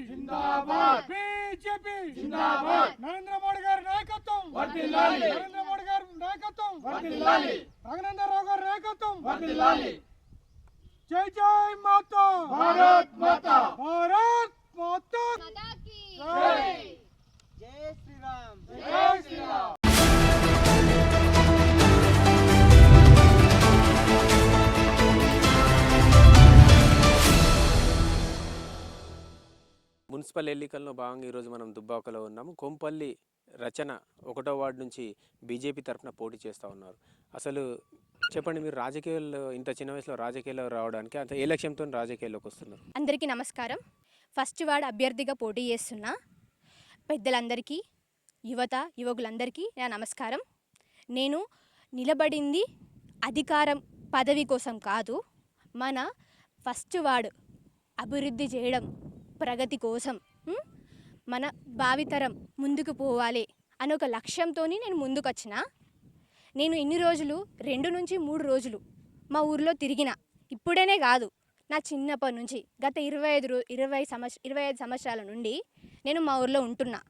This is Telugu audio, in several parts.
జిందాబాద్ బీజేపీ జిందాబాద్ నరేంద్ర మోడీ గారి నాయకత్వం వర్ధిల్లాలి నరేంద్ర మోడీ గారి నాయకత్వం వర్ధిల్లాలి రఘునందనరావు గారి నాయకత్వం వర్ధిల్లాలి జై జై మాతా భారత్ మాతా భారత్ మాతా की జై जय श्री राम జై శ్రీరామ్ మున్సిపల్ ఎన్నికల్లో భాగంగా ఈరోజు మనం దుబ్బాకలో ఉన్నాము. కొంపల్లి రచన 1వ వార్డు నుంచి బీజేపీ తరఫున పోటీ చేస్తూ ఉన్నారు. అసలు చెప్పండి, మీరు రాజకీయాల్లో ఇంత చిన్న వయసులో రాజకీయాల్లో రావడానికి అంత ఏ లక్ష్యంతో రాజకీయాల్లోకి వస్తున్నారు? అందరికీ నమస్కారం. ఫస్ట్ వార్డ్ అభ్యర్థిగా పోటీ చేస్తున్న పెద్దలందరికీ, యువకులందరికీ నా నమస్కారం. నేను నిలబడింది అధికారం పదవి కోసం కాదు, మన ఫస్ట్ వార్డ్ అభివృద్ధి చేయడం, ప్రగతి కోసం, మన భావితరం ముందుకు పోవాలి అని ఒక లక్ష్యంతో నేను ముందుకు వచ్చిన. నేను ఇన్ని రోజులు 2 నుంచి 3 రోజులు మా ఊరిలో తిరిగిన. ఇప్పుడేనే కాదు, నా చిన్నప్పటి నుంచి గత 25 సంవత్సరాల నుండి నేను మా ఊరిలో ఉంటున్నా.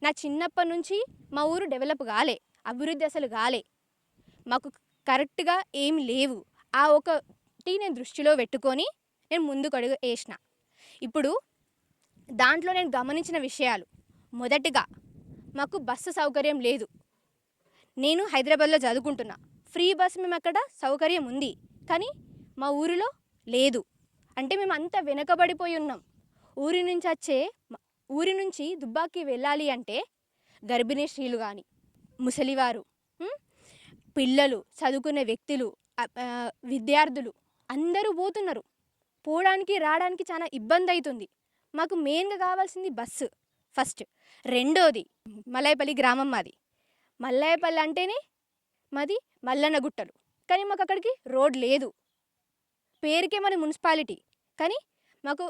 నా చిన్నప్పటి నుంచి మా ఊరు డెవలప్ కాలే, అభివృద్ధి అసలు కాలే, మాకు కరెక్ట్గా ఏం లేవు. ఆ ఒకటి నేను దృష్టిలో పెట్టుకొని నేను ముందుకు అడుగు వేసిన. ఇప్పుడు దాంట్లో నేను గమనించిన విషయాలు, మొదటిగా మాకు బస్సు సౌకర్యం లేదు. నేను హైదరాబాద్లో చదువుకుంటున్నా, ఫ్రీ బస్ మేము అక్కడ సౌకర్యం ఉంది, కానీ మా ఊరిలో లేదు. అంటే మేము అంతా వెనకబడిపోయి ఉన్నాం. ఊరి నుంచి దుబ్బాకి వెళ్ళాలి అంటే గర్భిణీ స్త్రీలు కానీ, ముసలివారు, పిల్లలు, చదువుకునే వ్యక్తులు, విద్యార్థులు అందరూ పోతున్నారు. పోవడానికి రావడానికి చాలా ఇబ్బంది అవుతుంది. మాకు మెయిన్గా కావాల్సింది బస్సు ఫస్ట్. రెండోది మల్లాయపల్లి గ్రామం మాది. మల్లాయపల్లి అంటేనే మాది మల్లన్న గుట్టలు, కానీ మాకు అక్కడికి రోడ్ లేదు. పేరుకే మన మున్సిపాలిటీ, కానీ మాకు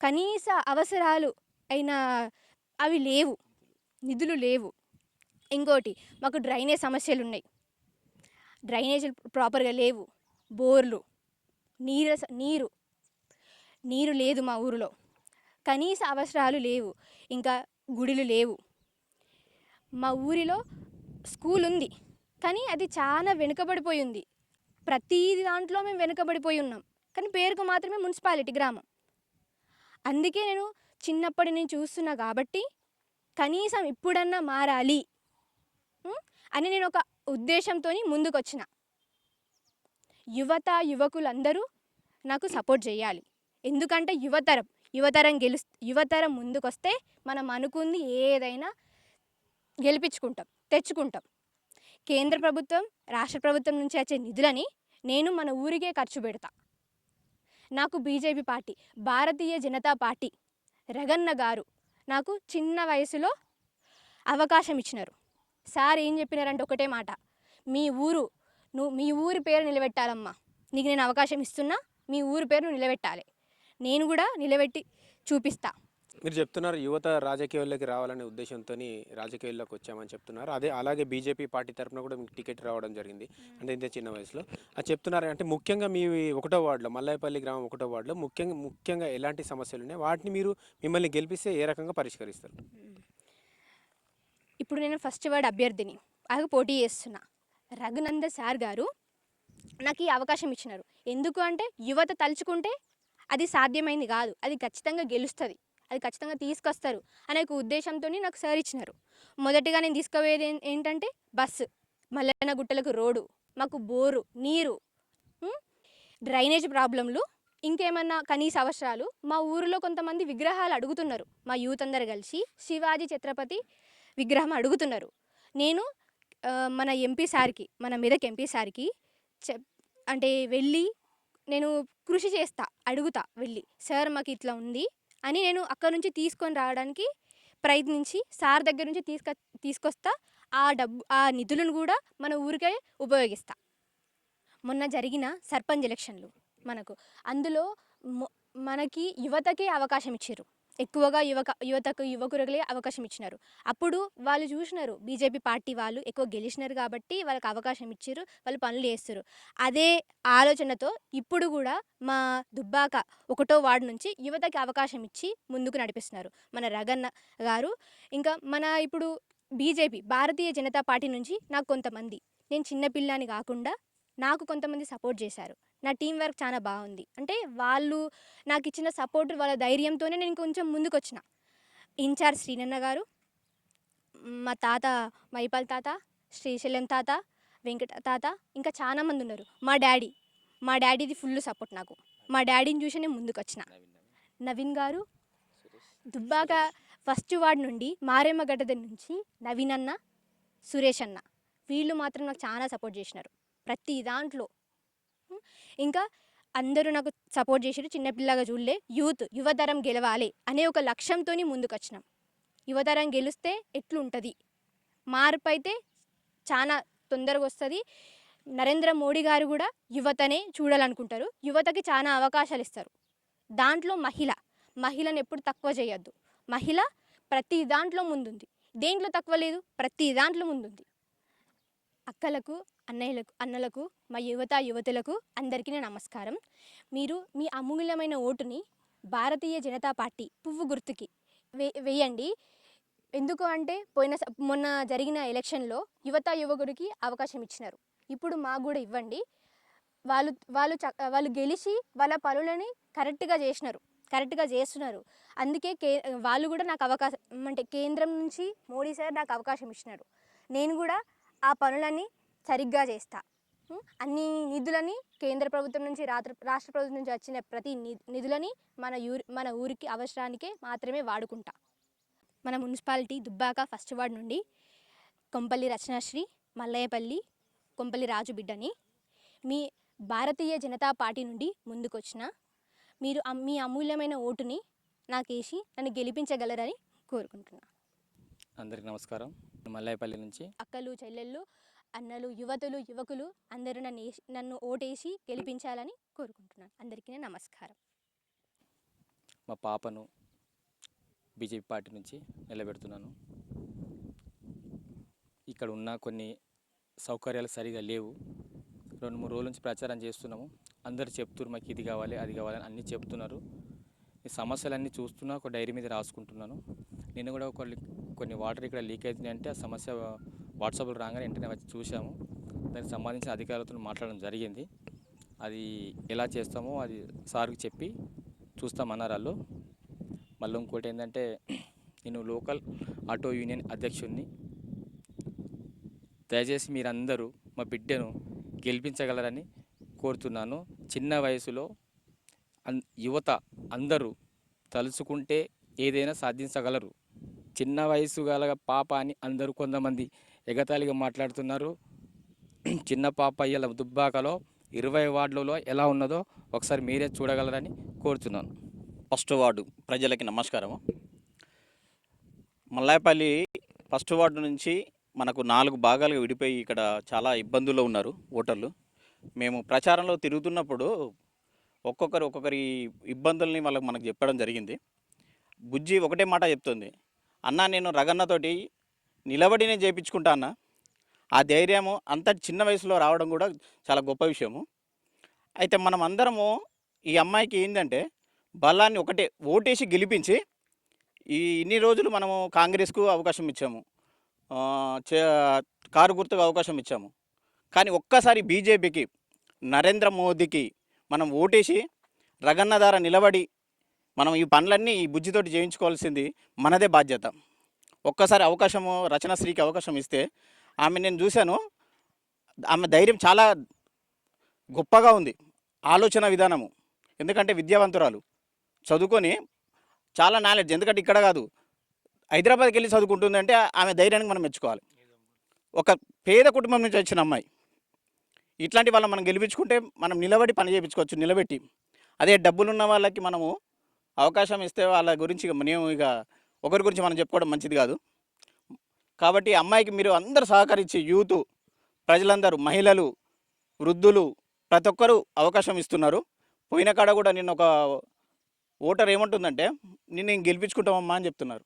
కనీస అవసరాలు అయిన అవి లేవు, నిధులు లేవు. ఇంకోటి మాకు డ్రైనేజ్ సమస్యలు ఉన్నాయి, డ్రైనేజీలు ప్రాపర్గా లేవు. బోర్లు, నీరు లేదు మా ఊరిలో, కనీస అవసరాలు లేవు. ఇంకా గుడులు లేవు. మా ఊరిలో స్కూల్ ఉంది, కానీ అది చాలా వెనుకబడిపోయి ఉంది. ప్రతి దాంట్లో మేము వెనుకబడిపోయి ఉన్నాం, కానీ పేరుకు మాత్రమే మున్సిపాలిటీ గ్రామం. అందుకే నేను చిన్నప్పటి నుంచి చూస్తున్నా కాబట్టి కనీసం ఇప్పుడన్నా మారాలి అని నేను ఒక ఉద్దేశంతో ముందుకు వచ్చిన. యువకులందరూ నాకు సపోర్ట్ చేయాలి. ఎందుకంటే యువతరం ముందుకొస్తే మనం అనుకుంది ఏదైనా తెచ్చుకుంటాం. కేంద్ర ప్రభుత్వం, రాష్ట్ర ప్రభుత్వం నుంచి వచ్చే నిధులని నేను మన ఊరికే ఖర్చు పెడతా. నాకు BJP party, Bharatiya Janata party Raganna గారు నాకు చిన్న వయసులో అవకాశం ఇచ్చినారు. సార్ ఏం చెప్పినారంటే ఒకటే మాట, మీ ఊరి పేరు నిలబెట్టాలమ్మా, నీకు నేను అవకాశం ఇస్తున్నా, మీ ఊరి పేరు నిలబెట్టాలి. నేను కూడా నిలబెట్టి చూపిస్తా. మీరు చెప్తున్నారు యువత రాజకీయాల్లోకి రావాలనే ఉద్దేశంతో రాజకీయాల్లోకి వచ్చామని చెప్తున్నారు. అలాగే బీజేపీ పార్టీ తరఫున కూడా మీకు టికెట్ రావడం జరిగింది, అంటే ఇంత చిన్న వయసులో. అది చెప్తున్నారు అంటే ముఖ్యంగా మీ 1వ వార్డులో, మల్లాయపల్లి గ్రామం 1వ వార్డులో ముఖ్యంగా ఎలాంటి సమస్యలు ఉన్నాయి, వాటిని మిమ్మల్ని గెలిపిస్తే ఏ రకంగా పరిష్కరిస్తారు? ఇప్పుడు నేను ఫస్ట్ వార్డ్ అభ్యర్థిని పోటీ చేస్తున్నా. రఘునందన్ సార్ గారు నాకు ఈ అవకాశం ఇచ్చినారు. ఎందుకు అంటే యువత తలుచుకుంటే అది సాధ్యమైంది కాదు, అది ఖచ్చితంగా గెలుస్తుంది, అది ఖచ్చితంగా తీసుకొస్తారు అనే ఒక ఉద్దేశంతో నాకు సార్ ఇచ్చినారు. మొదటిగా నేను తీసుకుపోయేది ఏంటంటే బస్సు, మల్లన్న గుట్టలకు రోడ్డు, మాకు బోరు, నీరు, డ్రైనేజ్ ప్రాబ్లంలు, ఇంకేమన్నా కనీస అవసరాలు. మా ఊరిలో కొంతమంది విగ్రహాలు అడుగుతున్నారు, మా యూత్ అందరు కలిసి శివాజీ ఛత్రపతి విగ్రహం అడుగుతున్నారు. నేను మన మెదక్ ఎంపీ సార్కి అంటే వెళ్ళి నేను కృషి చేస్తా, అడుగుతా వెళ్ళి, సార్ మాకు ఇట్లా ఉంది అని నేను అక్కడ నుంచి తీసుకొని రావడానికి ప్రయత్నించి సార్ దగ్గర నుంచి తీసుకొస్తా. ఆ నిధులను కూడా మన ఊరికే ఉపయోగిస్తా. మొన్న జరిగిన సర్పంచ్ ఎలక్షన్లు అందులో మనకి యువతకే అవకాశం ఇచ్చారు. ఎక్కువగా యువతకు యువకులకే అవకాశం ఇచ్చినారు. అప్పుడు వాళ్ళు చూసినారు బీజేపీ పార్టీ వాళ్ళు ఎక్కువ గెలిచినారు కాబట్టి వాళ్ళకి అవకాశం ఇచ్చారు, వాళ్ళు పనులు చేస్తారు. అదే ఆలోచనతో ఇప్పుడు కూడా మా దుబ్బాక 1వ వార్డు నుంచి యువతకి అవకాశం ఇచ్చి ముందుకు నడిపిస్తున్నారు మన రగన్న గారు. ఇంకా మన ఇప్పుడు బీజేపీ భారతీయ జనతా పార్టీ నుంచి నాకు కొంతమంది, నేను చిన్నపిల్లని కాకుండా నాకు కొంతమంది సపోర్ట్ చేశారు. నా టీం వర్క్ చాలా బాగుంది. అంటే వాళ్ళు నాకు ఇచ్చిన సపోర్ట్, వాళ్ళ ధైర్యంతోనే నేను కొంచెం ముందుకొచ్చిన. ఇన్ఛార్జ్ శ్రీనన్న గారు, మా తాత మైపాల్ తాత, శ్రీశైలం తాత, వెంకట తాత, ఇంకా చాలా మంది ఉన్నారు. మా డాడీది ఫుల్ సపోర్ట్ నాకు. మా డాడీని చూసి నేను ముందుకొచ్చిన. నవీన్ గారు దుబ్బాక 1st వార్డ్ నుండి మారేమ్మగడ్డ దగ్గర నుంచి నవీన్ అన్న, సురేష్ అన్న వీళ్ళు మాత్రం నాకు చాలా సపోర్ట్ చేసినారు ప్రతి దాంట్లో. ఇంకా అందరూ నాకు సపోర్ట్ చేసారు. చిన్నపిల్లగా చూడలే, యువతరం గెలవాలి అనే ఒక లక్ష్యంతో ముందుకు వచ్చినాం. యువతరం గెలిస్తే ఎట్లుంటుంది, మార్పు అయితే చాలా తొందరగా వస్తుంది. నరేంద్ర మోడీ గారు కూడా యువతనే చూడాలనుకుంటారు, యువతకి చాలా అవకాశాలు ఇస్తారు. దాంట్లో మహిళను ఎప్పుడు తక్కువ చేయొద్దు. మహిళ ప్రతి దాంట్లో ముందుంది, దేంట్లో తక్కువ లేదు, ప్రతి దాంట్లో ముందుంది. అక్కలకు, అన్నలకు, మా యువతులకు అందరికీ నేను నమస్కారం. మీరు మీ అమూల్యమైన ఓటుని భారతీయ జనతా పార్టీ పువ్వు గుర్తుకి వేయండి. ఎందుకు అంటే మొన్న జరిగిన ఎలక్షన్లో యువకుడికి అవకాశం ఇచ్చినారు, ఇప్పుడు మాకు కూడా ఇవ్వండి. వాళ్ళు గెలిచి వాళ్ళ పనులని కరెక్ట్గా చేస్తున్నారు. అందుకే వాళ్ళు కూడా నాకు అవకాశం, అంటే కేంద్రం నుంచి మోడీ సార్ నాకు అవకాశం ఇచ్చినారు. నేను కూడా ఆ పనులని సరిగ్గా చేస్తా. అన్ని నిధులని కేంద్ర ప్రభుత్వం నుంచి, రాష్ట్ర ప్రభుత్వం నుంచి వచ్చిన ప్రతి నిధులని మన ఊరికి అవసరానికే మాత్రమే వాడుకుంటా. మన మున్సిపాలిటీ దుబ్బాక 1st వార్డ్ నుండి కొంపల్లి రచనాశ్రీ, మల్లయ్యపల్లి, కొంపల్లి రాజు బిడ్డని. మీ భారతీయ జనతా పార్టీ నుండి ముందుకొచ్చిన మీరు మీ అమూల్యమైన ఓటుని నాకేసి నన్ను గెలిపించగలరని కోరుకుంటున్నా. అందరికీ నమస్కారం. మల్లయ్యపల్లి నుంచి. అక్కలు, చెల్లెళ్ళు, అన్నలు, యువకులు అందరూ నన్ను ఓటేసి గెలిపించాలని కోరుకుంటున్నాను. అందరికీ నమస్కారం. మా పాపను బీజేపీ పార్టీ నుంచి నిలబెడుతున్నాను. ఇక్కడ ఉన్న కొన్ని సౌకర్యాలు సరిగా లేవు. 2-3 రోజుల నుంచి ప్రచారం చేస్తున్నాము. అందరు చెప్తున్నారు మాకు ఇది కావాలి, అది కావాలని అన్నీ చెప్తున్నారు. ఈ సమస్యలన్నీ చూస్తున్నా ఒక డైరీ మీద రాసుకుంటున్నాను. నేను కూడా కొన్ని వాటర్ ఇక్కడ లీక్ అవుతున్నాయి అంటే ఆ సమస్య వాట్సాప్లో రాగానే వెంటనే వచ్చి చూసాము. దానికి సంబంధించిన అధికారులతో మాట్లాడడం జరిగింది. అది ఎలా చేస్తామో అది సార్కి చెప్పి చూస్తామన్నారు వాళ్ళు. మళ్ళీ ఇంకోటి ఏంటంటే, నేను లోకల్ ఆటో యూనియన్ అధ్యక్షుడిని. దయచేసి మీరందరూ మా బిడ్డను గెలిపించగలరని కోరుతున్నాను. చిన్న వయసులో యువత అందరూ తలుచుకుంటే ఏదైనా సాధించగలరు. చిన్న వయసు గల పాప అని అందరూ కొంతమంది ఎగతాళిగా మాట్లాడుతున్నారు. చిన్న పాప ఇలా దుబ్బాకలో 20 వార్డులలో ఎలా ఉన్నదో ఒకసారి మీరే చూడగలరని కోరుతున్నాను. 1st వార్డు ప్రజలకి నమస్కారం. మల్లాయపల్లి 1st వార్డు నుంచి మనకు 4 భాగాలుగా విడిపోయి ఇక్కడ చాలా ఇబ్బందుల్లో ఉన్నారు ఓటర్లు. మేము ప్రచారంలో తిరుగుతున్నప్పుడు ఒక్కొక్కరి ఇబ్బందుల్ని మనకు చెప్పడం జరిగింది. బుజ్జి ఒకటే మాట చెప్తుంది, అన్న నేను రగన్నతోటి నిలబడినే చేయించుకుంటా అన్న. ఆ ధైర్యము అంత చిన్న వయసులో రావడం కూడా చాలా గొప్ప విషయము. అయితే మనం అందరము ఈ అమ్మాయికి ఏంటంటే బలాన్ని ఒకటే ఓటేసి గెలిపించి ఇన్ని రోజులు మనము కాంగ్రెస్కు అవకాశం ఇచ్చాము, కారు గుర్తుకు అవకాశం ఇచ్చాము. కానీ ఒక్కసారి బీజేపీకి, నరేంద్ర మోదీకి మనం ఓటేసి రగన్న ద్వారా నిలబడి మనం ఈ పనులన్నీ ఈ బుజ్జితోటి చేయించుకోవాల్సింది మనదే బాధ్యత. ఒక్కసారి అవకాశము రచనశ్రీకి అవకాశం ఇస్తే నేను చూశాను, ఆమె ధైర్యం చాలా గొప్పగా ఉంది, ఆలోచన విధానము. ఎందుకంటే విద్యావంతురాలు, చదువుకొని చాలా నాలెడ్జ్. ఎందుకంటే ఇక్కడ కాదు, హైదరాబాద్కి వెళ్ళి చదువుకుంటుందంటే ఆమె ధైర్యానికి మనం మెచ్చుకోవాలి. ఒక పేద కుటుంబం నుంచి వచ్చిన అమ్మాయి. ఇట్లాంటి వాళ్ళని మనం గెలిపించుకుంటే మనం నిలబడి పని చేయించుకోవచ్చు, నిలబెట్టి. అదే డబ్బులున్న వాళ్ళకి మనము అవకాశం ఇస్తే వాళ్ళ గురించి ఒకరి గురించి మనం చెప్పుకోవడం మంచిది కాదు. కాబట్టి అమ్మాయికి మీరు అందరూ సహకరించి, యూత్ ప్రజలందరూ, మహిళలు, వృద్ధులు ప్రతి ఒక్కరూ అవకాశం ఇస్తున్నారు. పోయిన కాడ కూడా నేను ఒక ఓటర్ ఏమంటుందంటే నేను గెలిపించుకుంటామమ్మా అని చెప్తున్నారు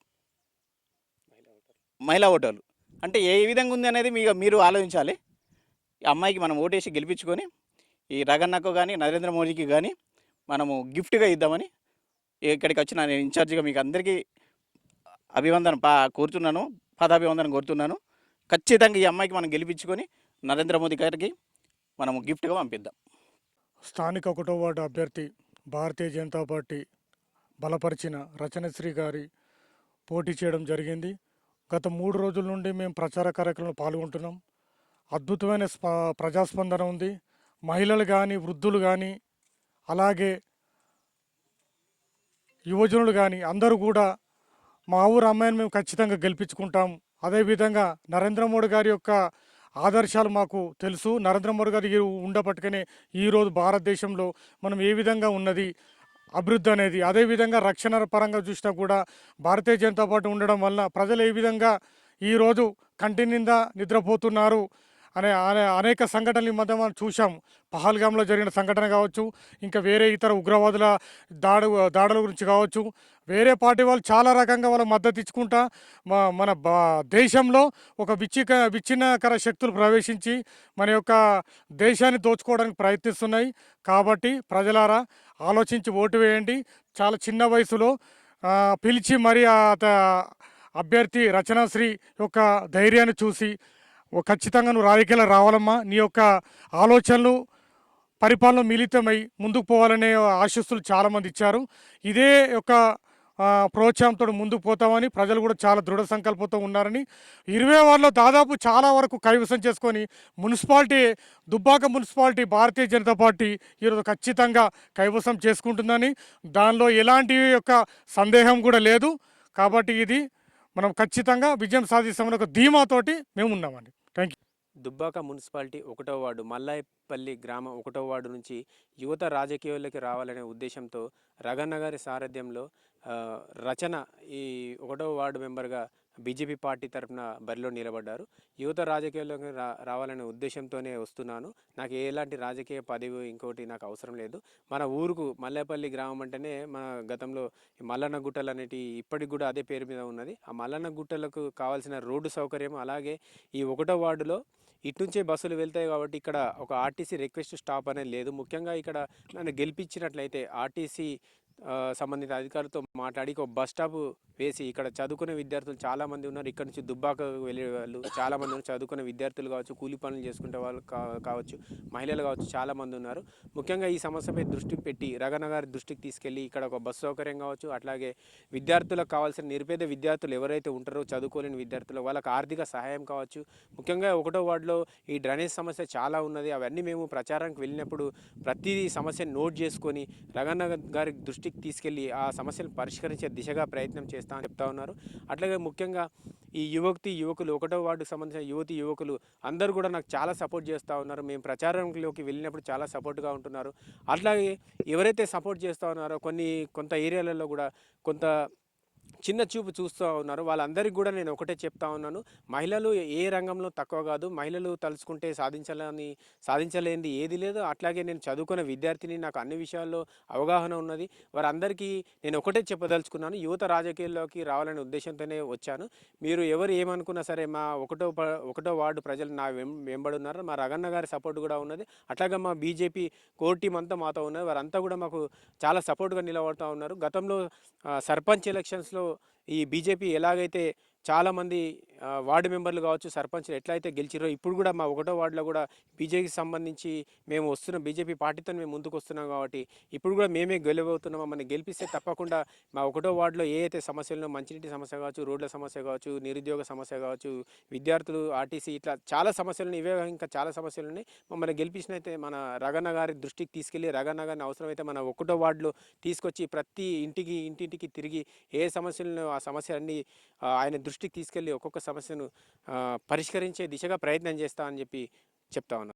మహిళా ఓటర్లు. అంటే ఏ విధంగా ఉంది అనేది మీరు ఆలోచించాలి. ఈ అమ్మాయికి మనం ఓటేసి గెలిపించుకొని ఈ రగన్నకు కానీ నరేంద్ర మోడీకి కానీ మనము గిఫ్ట్గా ఇద్దామని ఇక్కడికి వచ్చిన నేను ఇన్ఛార్జిగా మీకు అందరికీ అభివందన కోరుతున్నాను, పదాభివందనం కోరుతున్నాను. ఖచ్చితంగా ఈ అమ్మాయికి మనం గెలిపించుకొని నరేంద్ర మోదీ గారికి మనము గిఫ్ట్గా పంపిద్దాం. స్థానిక 1వ వార్డు అభ్యర్థి భారతీయ జనతా పార్టీ బలపరిచిన రచనశ్రీ గారి పోటీ చేయడం జరిగింది. గత 3 రోజుల నుండి మేము ప్రచార కార్యక్రమంలో పాల్గొంటున్నాం. అద్భుతమైన ప్రజాస్పందన ఉంది. మహిళలు కానీ, వృద్ధులు కానీ, అలాగే యువజనులు కానీ అందరూ కూడా మా ఊరు అమ్మాయిని మేము ఖచ్చితంగా గెలిపించుకుంటాం. అదేవిధంగా నరేంద్ర మోడీ గారి యొక్క ఆదర్శాలు మాకు తెలుసు. నరేంద్ర మోడీ గారి ఉండబట్టుకనే ఈరోజు భారతదేశంలో మనం ఏ విధంగా ఉన్నది అభివృద్ధి అనేది. అదేవిధంగా రక్షణ పరంగా చూసినా కూడా భారతీయ జనతా పార్టీ ఉండడం వల్ల ప్రజలు ఏ విధంగా ఈరోజు కంటి నిండా నిద్రపోతున్నారు అనే అనేక సంఘటనలు ఈ మధ్య మనం చూసాం. పహల్గామ్లో జరిగిన సంఘటన కావచ్చు, ఇంకా వేరే ఇతర ఉగ్రవాదుల దాడుల గురించి కావచ్చు, వేరే పార్టీ వాళ్ళు చాలా రకంగా వాళ్ళ మద్దతు ఇచ్చుకుంటా మన దేశంలో ఒక విచ్ఛిన్నకర శక్తులు ప్రవేశించి మన యొక్క దేశాన్ని దోచుకోవడానికి ప్రయత్నిస్తున్నాయి. కాబట్టి ప్రజలారా ఆలోచించి ఓటు వేయండి. చాలా చిన్న వయసులో పిలిచి మరి అభ్యర్థి రచనాశ్రీ యొక్క ధైర్యాన్ని చూసి ఖచ్చితంగా నువ్వు రాజకీయాలు రావాలమ్మా, నీ యొక్క ఆలోచనలు పరిపాలన మిళితమై ముందుకు పోవాలనే ఆశీస్సులు చాలామంది ఇచ్చారు. ఇదే యొక్క ప్రోత్సాహంతో ముందుకు పోతామని ప్రజలు కూడా చాలా దృఢ సంకల్పంతో ఉన్నారని 20 వార్డులో దాదాపు చాలా వరకు కైవసం చేసుకొని దుబ్బాక మున్సిపాలిటీ భారతీయ జనతా పార్టీ ఈరోజు ఖచ్చితంగా కైవసం చేసుకుంటుందని దానిలో ఎలాంటి యొక్క సందేహం కూడా లేదు. కాబట్టి ఇది మనం ఖచ్చితంగా విజయం సాధిస్తామని ఒక ధీమాతోటి మేము ఉన్నామండి. Thank you. దుబ్బాక మున్సిపాలిటీ 1వ వార్డు మల్లాయపల్లి గ్రామం 1వ వార్డు నుంచి యువత రాజకీయాల్లోకి రావాలనే ఉద్దేశంతో రగన్న గారి సారథ్యంలో రచన ఈ 1వ వార్డు మెంబర్గా బీజేపీ పార్టీ తరఫున బరిలో నిలబడ్డారు. యువత రాజకీయాల్లోకి రావాలనే ఉద్దేశంతోనే వస్తున్నాను. నాకు ఎలాంటి రాజకీయ పదవి ఇంకోటి నాకు అవసరం లేదు. మన ఊరుకు మల్లాయపల్లి గ్రామం అంటేనే మన గతంలో మల్లన్న గుట్టలు అనేటి ఇప్పటికి కూడా అదే పేరు మీద ఉన్నది. ఆ మల్లన్న గుట్టలకు కావాల్సిన రోడ్డు సౌకర్యం, అలాగే ఈ 1వ వార్డులో ఇటుంచే బస్సులు వెళ్తాయి కాబట్టి ఇక్కడ ఒక ఆర్టీసీ రిక్వెస్ట్ స్టాప్ అనేది లేదు. ముఖ్యంగా ఇక్కడ నన్ను గెలిపించినట్లయితే ఆర్టీసీ సంబంధిత అధికారులతో మాట్లాడి ఒక బస్ స్టాప్ వేసి ఇక్కడ చదువుకునే విద్యార్థులు చాలామంది ఉన్నారు. ఇక్కడ నుంచి దుబ్బాకకు వెళ్ళే వాళ్ళు చాలామంది ఉన్నారు. చదువుకునే విద్యార్థులు కావచ్చు, కూలి పనులు చేసుకునే వాళ్ళు కావచ్చు, మహిళలు కావచ్చు, చాలామంది ఉన్నారు. ముఖ్యంగా ఈ సమస్యపై దృష్టి పెట్టి రగన్న గారి దృష్టికి తీసుకెళ్ళి ఇక్కడ ఒక బస్సు సౌకర్యం కావచ్చు, అట్లాగే విద్యార్థులకు కావాల్సిన నిరుపేద విద్యార్థులు ఎవరైతే ఉంటారో చదువుకోలేని విద్యార్థులు వాళ్ళకి ఆర్థిక సహాయం కావచ్చు. ముఖ్యంగా 1వ వార్డులో ఈ డ్రైనేజ్ సమస్య చాలా ఉన్నది. అవన్నీ మేము ప్రచారానికి వెళ్ళినప్పుడు ప్రతి సమస్యను నోట్ చేసుకొని రగన్న గారి దృష్టికి తీసుకెళ్ళి ఆ సమస్యను పరిష్కరించే దిశగా ప్రయత్నం చేస్తామని చెప్తా ఉన్నారు. అట్లాగే ముఖ్యంగా ఈ యువకులు 1వ వార్డుకు సంబంధించిన యువకులు అందరూ కూడా నాకు చాలా సపోర్ట్ చేస్తూ ఉన్నారు. మేము ప్రచారంలోకి వెళ్ళినప్పుడు చాలా సపోర్ట్గా ఉంటున్నారు. అట్లాగే ఎవరైతే సపోర్ట్ చేస్తూ ఉన్నారో కొంత ఏరియాలలో కూడా కొంత చిన్న చూపు చూస్తూ ఉన్నారు. వాళ్ళందరికీ కూడా నేను ఒకటే చెప్తా ఉన్నాను, మహిళలు ఏ రంగంలో తక్కువ కాదు. మహిళలు తలుచుకుంటే సాధించలేనిది ఏది లేదు. అట్లాగే నేను చదువుకున్న విద్యార్థిని, నాకు అన్ని విషయాల్లో అవగాహన ఉన్నది. వారందరికీ నేను ఒకటే చెప్పదలుచుకున్నాను, యువత రాజకీయాల్లోకి రావాలనే ఉద్దేశంతోనే వచ్చాను. మీరు ఎవరు ఏమనుకున్నా సరే మా 1వ వార్డు ప్రజలు నా వెంబడి ఉన్నారు. మా రగన్న గారి సపోర్ట్ కూడా ఉన్నది. అట్లాగే మా బీజేపీ కోర్ టీం అంతా మాతో ఉన్నది. వారంతా కూడా మాకు చాలా సపోర్ట్గా నిలబడుతూ ఉన్నారు. గతంలో సర్పంచ్ ఎలక్షన్స్లో ఈ బీజేపీ ఎలాగైతే చాలామంది వార్డు మెంబర్లు కావచ్చు, సర్పంచ్లు ఎట్లయితే గెలిచిరో ఇప్పుడు కూడా మా 1వ వార్డులో కూడా బీజేపీకి సంబంధించి మేము వస్తున్నాం, బీజేపీ పార్టీతో మేము ముందుకు వస్తున్నాం. కాబట్టి ఇప్పుడు కూడా మేమే గెలవబోతున్నామో, మనం గెలిపిస్తే తప్పకుండా మా 1వ వార్డులో ఏ అయితే సమస్యలను, మంచినీటి సమస్య కావచ్చు, రోడ్ల సమస్య కావచ్చు, నిరుద్యోగ సమస్య కావచ్చు, విద్యార్థులు, ఆర్టీసీ, ఇట్లా చాలా సమస్యలు, ఇవే ఇంకా చాలా సమస్యలు ఉన్నాయి. మమ్మల్ని గెలిపించినైతే మన రగన్న గారి దృష్టికి తీసుకెళ్ళి రగన్న గారిని అవసరమైతే మన 1వ వార్డులో తీసుకొచ్చి ప్రతి ఇంటింటికి తిరిగి ఏ సమస్యలను ఆ సమస్యలన్నీ ఆయన దృష్టికి తీసుకెళ్ళి ఒక్కొక్క సమస్యను పరిష్కరించే దిశగా ప్రయత్నం చేస్తా అని చెప్పి చెప్తా ఉన్నాను.